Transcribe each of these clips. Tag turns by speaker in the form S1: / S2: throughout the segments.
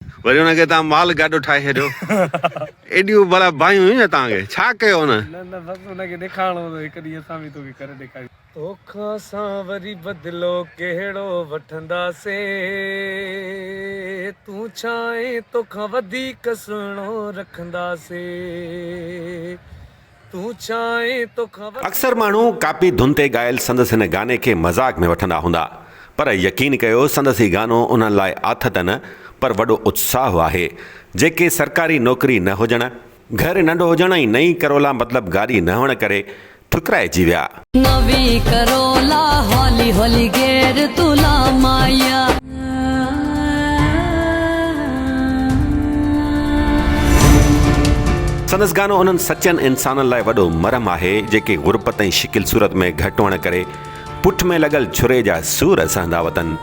S1: वरी हुनखे तव्हां माल गाॾो ठाहे छॾियो। एॾियूं भला बायूं हुयूं न तव्हांखे, छा कयो हुन?
S2: न बसि हुनखे ॾेखारिणो हो, हिकु ॾींहुं असां बि तोखे करे ॾेखारियूं। तोखां सां वरी बदिलो कहिड़ो वठंदासीं, तूं छाहे तोखां वधीक सुहिणो रखंदासीं, तूं छाहे तोखां।
S1: अक्सर माण्हू कापी धुन ते ॻायल संदसि हिन गाने खे मज़ाक में वठंदा हूंदा, पर यकीन कयो संदसि ही गानो उन्हनि लाइ आथत न पर वॾो उत्साह आहे जेके सरकारी नौकरी न हुजण, घर नंढो हुजण ऐं नई करोला मतिलबु गाॾी न हुअण करे ठुकराइजी विया।
S3: नवी करोला हौली हौली गेर तुला माया।
S1: संदसि गानो उन्हनि सचनि इंसाननि लाइ वॾो मरम आहे जेके गुरबत ऐं शिकिल सूरत में घटि हुअण करे पुठ में लॻल छुरे जा सूर सहंदा वतन।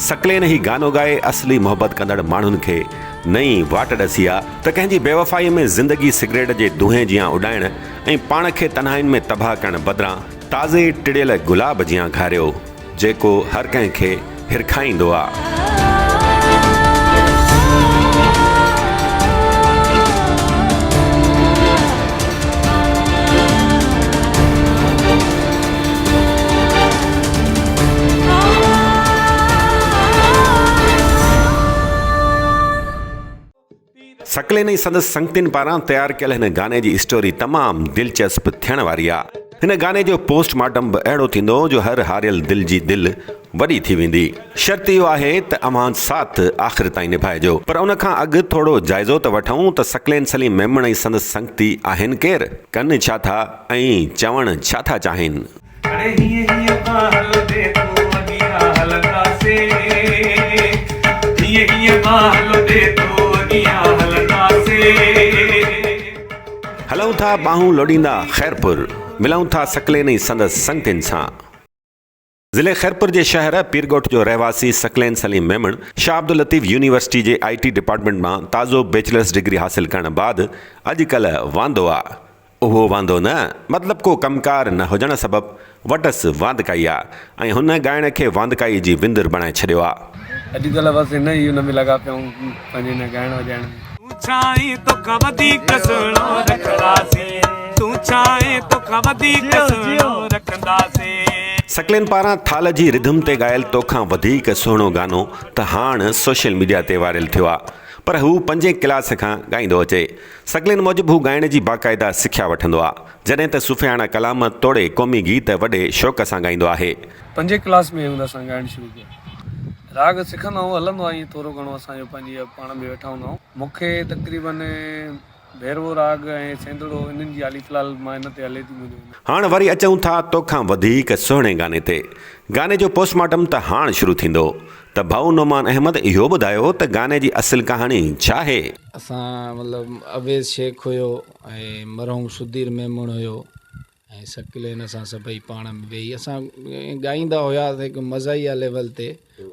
S1: सकलेन ही गानो ॻाए असली मोहबत कंदड़ माण्हुनि खे नई वाट ॾसी आहे त कंहिंजी बेवफ़ाई में ज़िंदगी सिगरेट जे धुएं जियां उॾाइण ऐं पाण खे तन्हाइनि में तबाह करण बदिरां ताज़े टिड़ियल गुलाब जियां घारियो जेको हर कंहिंखे हिरखाईंदो आहे। सकलेन ऐं संदसि संगतियुनि पारां तयारु कयल हिन गाने जी स्टोरी तमामु दिलचस्प थियण वारी आहे। हिन गाने जो पोस्टमार्टम बि अहिड़ो थींदो जो हर हारियल दिलि जी दिलि वॾी थी वेंदी। शर्त इहो आहे त अव्हां साथ आख़िर ताईं निभाइजो। पर उन खां अॻु थोरो जाइज़ो त वठूं त सकलेन सलीम मेमण ऐं संदसि संगती आहिनि केरु, कनि छा था ऐं चवण छा था चाहिनि। हलूं था बाहूं लोॾींदा खैरपुर, मिलूं था सकलेन ऐं संदसि संगतियुनि सां। ज़िले खैरपुर जे शहर पीरगोठ जो रहवासी Saqlain Salim Memon Shah Abdul Latif university J IT department मां ताज़ो बैचलर्स डिग्री हासिल करण बाद अॼुकल्ह वांदो आहे। उहो वांदो न मतिलबु को कमकार न हुजण सबबु वटसि वांदकाई आहे ऐं हुन ॻाइण खे वांदकाई जी विंदुर बणाए छॾियो आहे।
S2: अॼुकल्ह बसि हिन ई हुन में लॻा पिया आहियूं पंहिंजे हिन ॻाइण वॼाइण में। तूं छाहे तोखां वधीक सुहिणो रखंदासीं, तूं छाहे तोखां वधीक सुहिणो रखंदासीं। सकलेन पारां थाल जी रिधम ते ॻायल तोखां वधीक सुहिणो गानो त हाणे सोशल मीडिया ते वायरल थियो आहे, पर हू 5 क्लास खां ॻाईंदो अचे। सकलेन मूजिबि हू ॻाइण जी बाक़ाइदा सिख्या वठंदो आहे, जॾहिं त सुफ़ियाना कलाम तोड़े क़ौमी गीत वॾे शौक़ सां ॻाईंदो आहे। 5 क्लास में हूंदा असां ॻाइणु शुरू कयो, राग सिखंदा आहियूं, हलंदो आहे ईअं थोरो घणो असांजो पंहिंजी पाण में वेठा हूंदा आहियूं। मूंखे तक़रीबन भैरवो राग ऐं सेंदड़ो इन्हनि जी हाली फ़िलहाल मां हिन ते हले थी मुंहिंजो। हाणे वरी अचूं था तोखां वधीक सुहिणे गाने ते। गाने जो पोस्टमार्टम त हाणे शुरू थींदो त भाऊ नोमान अहमद इहो ॿुधायो त गाने जी असुल कहाणी छा आहे।
S4: असां मतिलबु अवेज़ शेख हुयो ऐं मरहूम सुधीर मेमण हुयो ऐं सकलेन असां सभई पाण में वेही असां ॻाईंदा हुआसीं हिकु मज़ाइया लेवल ते।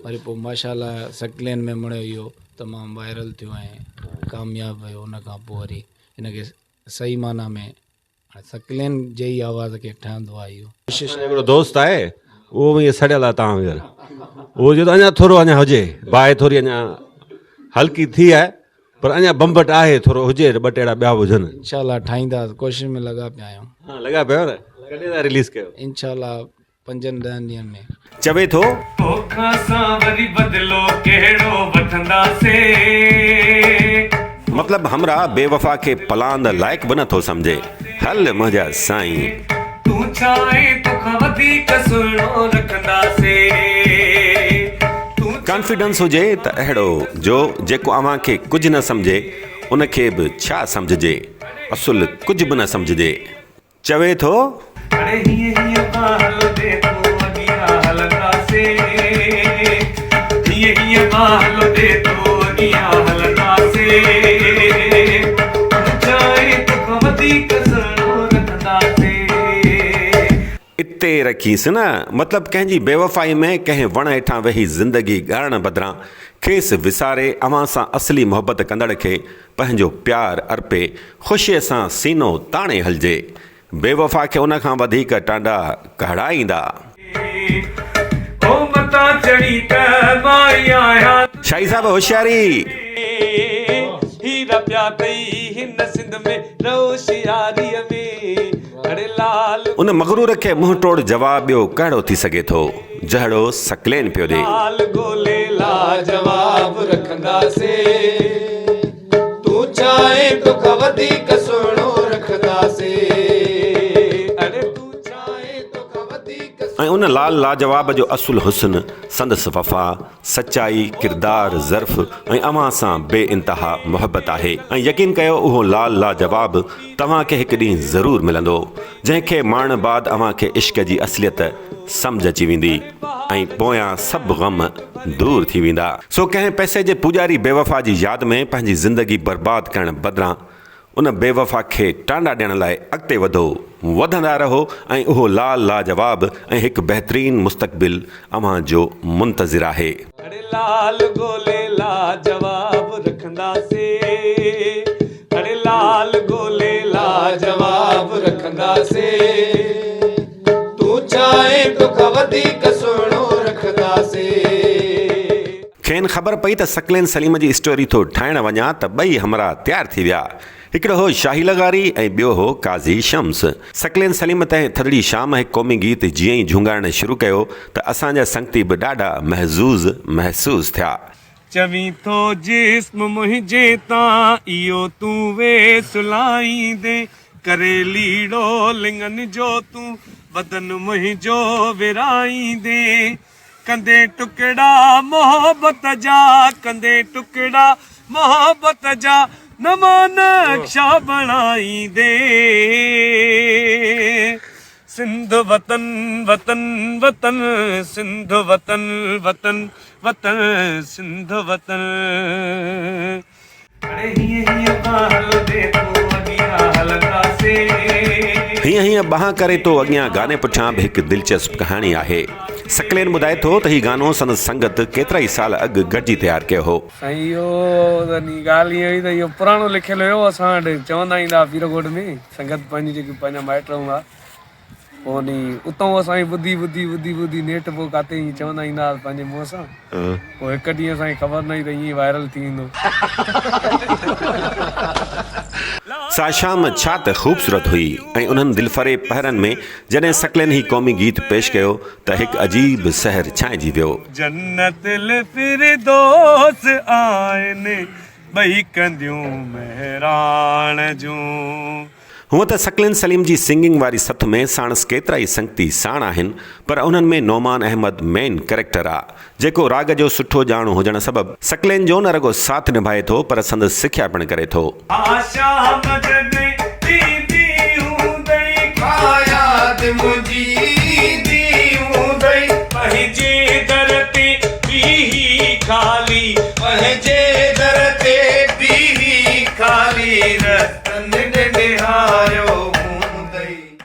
S4: वरी पोइ माशाल्लाह सकलेन मेमण इहो तमामु वायरल थियो ऐं कामयाबु वियो। उन खां पोइ वरी हिनखे सही माना में सकलेन जे ई आवाज़ खे ठहंदो आहे। इहो
S1: हिकिड़ो दोस्त आहे उहो बि सड़ियल आहे तव्हां वग़ैरह, उहो जो त अञा थोरो अञा हुजे, बाहि थोरी अञा हल्की थी आहे पर अञा बम्बट आहे, थोरो हुजे ॿ टे अहिड़ा ॿिया हुजनि।
S4: इंशाल्लाह ठाहींदा, कोशिशि में लॻा पिया आहियूं।
S1: हा लॻा पियो न, कॾहिं था रिलीज़ कयो?
S4: इंशाल्लाह 5-10 ॾींहंनि में।
S1: चवे थो
S2: तोखां सां वरी बदिलो कहिड़ो वठंदासीं,
S1: मतिलबु हमरा बेवफ़ा खे पलांद लाइक़ बि नथो सम्झे। हल मुंहिंजा साईं,
S2: तूं छाहे तोखां वधीक सुहिणो रखंदासीं।
S1: कॉन्फिडेंस हुजे त अहिड़ो जो जेको अव्हां खे कुझु न सम्झे उनखे बि छा सम्झजे, असुल कुझु बि न सम्झजे। चवे थो इते रखीसि न, मतिलबु कंहिंजी बेवफ़ाई में कंहिं वण हेठां वेही ज़िंदगी ॻाइण बदिरां खेसि विसारे अव्हां सां असली मोहबत कंदड़ खे पंहिंजो प्यारु अर्पे ख़ुशीअ सां सीनो ताणे हलिजे। बेवफ़ा खे उन खां वधीक टांडा कढ़ाईंदा। शाही साहब होशियारी।
S2: कया तई हिन सिंध में रहोशियारीअ में अड़े लाल
S1: उन मगरूर खे मुंहुं तोड़ जवाब ॿियो कहिड़ो थी सघे थो जहिड़ो सकलेन पियो ॾे।
S2: लाल गोले ला जवाब रखंदासीं तूं चाहे तोखां वधीक सुहिणो रखंदासीं अरे तूं चाहे तोखां वधीक
S1: ऐं उन लाल लाजवाब जो असुल हुस्न संदसि वफ़ा सचाई किरदार ज़र्फ़ ऐं अव्हां सां बे इंतहा मुहबत आहे ऐं यकीन कयो उहो लाल लाजवाब तव्हांखे हिकु ॾींहुं ज़रूरु मिलंदो जंहिंखे माण बाद अव्हांखे इश्क जी असलियत सम्झ अची वेंदी ऐं पोयां सभु ग़म दूर थी वेंदा। सो कंहिं पैसे जे पुॼारी बेवफ़ा जी यादि में पंहिंजी ज़िंदगी बर्बादु करण बदिरां उन बेवफ़ा खे टांडा ॾियण लाइ अॻिते वधो वधंदा रहो ऐं उहो लाल लाजवाब ऐं हिकु बहितरीन मुस्तक़बिल अव्हां जो मुंतज़िर आहे।
S2: अरे लाल गोले ला जवाब रखंदासीं अरे लाल गोले ला जवाब रखंदासीं तूं चाहे तोखां वधीक सुहिणो रखंदासीं।
S1: खेनि ख़बर पई त सकलेन सलीम जी स्टोरी थो ठाहिण वञा त ॿई हमरा तयारु थी विया। हिकिड़ो हो शाही लगारी ऐं ॿियो हो काज़ी शम्स। सकलेन सलीम तंहिं थदड़ी शाम हिकु क़ौमी गीत जीअं ई झुंगाइण शुरू कयो त असांजा संगती बि ॾाढा महसूस थिया।
S2: चवीं थो जिस्म मुंहिंजे तां इहो तूं वे सुलाईंदे करे लीड़ो लिंगन जो तूं बदन मुंहिंजो विराईंदे कंदे टुकड़ा मोहब्बत जा कंदे टुकड़ा मोहब्बत जा नवा नक्शा बणाईंदे सिंध वतन वतन वतन सिंध वतन वतन वतन सिंध वतन अरे हीअं बाहल दे तूं अॻियां हलंदासीं
S1: हीअं बाह करे तो अॻियां गाने पुठियां बि हिकु दिलचस्प कहाणी आहे। सकलेन ॿुधाए थो त हीउ गानो संदसि संगत केतिरा ई साल अॻु गॾिजी तयारु कयो हो।
S2: साईं इहो ॻाल्हि ईअं हुई त इहो पुराणो लिखियलु हुयो असां वटि चवंदा ईंदा पीरगोट में संगत पंहिंजी जेकी पंहिंजा माइट हूंदा पोइ नी उतां असांजी ॿुधी नेट पोइ किथे ईअं चवंदा ईंदा पंहिंजे मुंहं सां पोइ हिकु ॾींहुं असांखे ख़बर न हुई त ईअं वायरल थी वेंदो।
S1: सा शाम छा त ख़ूबसूरत हुई ऐं उन्हनि दिलफरेब पहरनि में जॾहिं सकलेन ही क़ौमी गीत पेश कयो त हिकु अजीब सहर छांइजी वियो।
S2: जन्नतिल फिरदौस आइने ॿई कंदियूं महिराण जूं।
S1: हूअं त सकलेन सलीम जी सिंगिंग वारी सथ में साणसि केतिरा ई संगती साण आहिनि पर उन्हनि में नोमान अहमद मेन कैरेक्टर आहे जेको राग जो सुठो ॼाणू हुजण सबबि सकलेन जो न रुगो साथ निभाए थो पर संदसि सिख्या पिणु करे थो।
S2: मुंहिंजी